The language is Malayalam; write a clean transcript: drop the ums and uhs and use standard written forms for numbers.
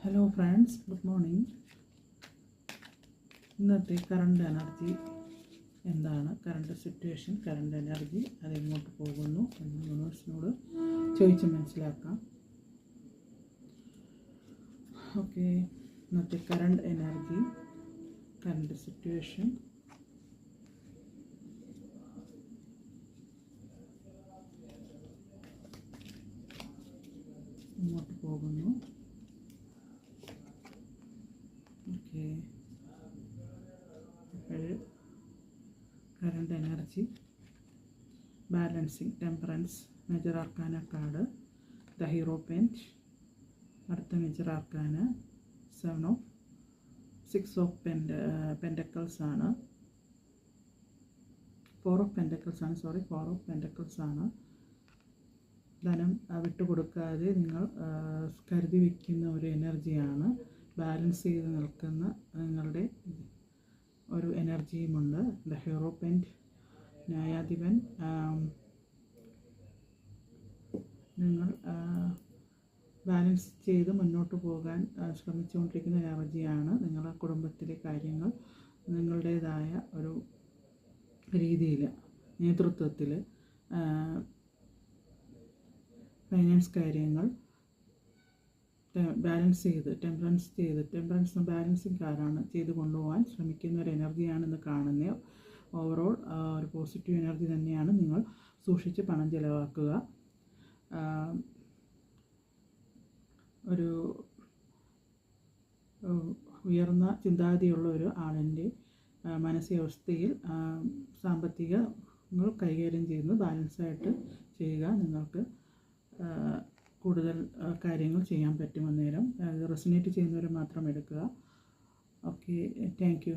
Hello friends, good morning. ഇന്നത്തെ കറണ്ട് എനർജി എന്താണ്, കറണ്ട് സിറ്റുവേഷൻ, കറണ്ട് എനർജി അതെങ്ങോട്ട് പോകുന്നു എന്ന് യൂണിവേഴ്സിനോട് ചോദിച്ച് മനസ്സിലാക്കാം. ഓക്കെ, ഇന്നത്തെ കറണ്ട് എനർജി, കറണ്ട് സിറ്റുവേഷൻ. ഇങ്ങോട്ട് പോകുന്നു. Okay, current energy, balancing, temperance, major arcana card, the hierophant. അടുത്ത മേജർ ആർക്കാന 6 ഓഫ് പെൻറ്റക്കിൾസ് ആണ്. 4 ഓഫ് പെൻറ്റക്കിൾസ് ആണ്, 4 ഓഫ് പെൻറ്റക്കിൾസ് ആണ്. ധനം വിട്ടുകൊടുക്കാതെ നിങ്ങൾ കരുതി വയ്ക്കുന്ന ഒരു എനർജിയാണ്. ബാലൻസ് ചെയ്ത് നിൽക്കുന്ന നിങ്ങളുടെ ഒരു എനർജിയുമുണ്ട്. ദ ഹീറോപെൻറ്റ്, ന്യായാധിപൻ. നിങ്ങൾ ബാലൻസ് ചെയ്ത് മുന്നോട്ട് പോകാൻ ശ്രമിച്ചുകൊണ്ടിരിക്കുന്ന എനർജിയാണ്. നിങ്ങളുടെ കുടുംബത്തിലെ കാര്യങ്ങൾ നിങ്ങളുടേതായ ഒരു രീതിയിൽ, നേതൃത്വത്തിൽ, ഫൈനാൻസ് കാര്യങ്ങൾ ബാലൻസ് ചെയ്ത്, ടെമ്പറൻസ് ബാലൻസിങ് കാർഡാണ്, ചെയ്ത് കൊണ്ടുപോകാൻ ശ്രമിക്കുന്ന ഒരു എനർജിയാണെന്ന് കാണുന്നത്. ഓവറോൾ ഒരു പോസിറ്റീവ് എനർജി തന്നെയാണ്. നിങ്ങൾ സൂക്ഷിച്ച് പണം ചിലവാക്കുക. ഒരു ഉയർന്ന ചിന്താഗതിയുള്ള ഒരു ആളിൻ്റെ മാനസികാവസ്ഥയിൽ സാമ്പത്തികങ്ങൾ കൈകാര്യം ചെയ്യുന്നത് ബാലൻസായിട്ട് ചെയ്യുക. നിങ്ങൾക്ക് കൂടുതൽ കാര്യങ്ങൾ ചെയ്യാൻ പറ്റും. അന്നേരം റെസൊനേറ്റ് ചെയ്യുന്നവർ മാത്രം എടുക്കുക. Okay, thank you.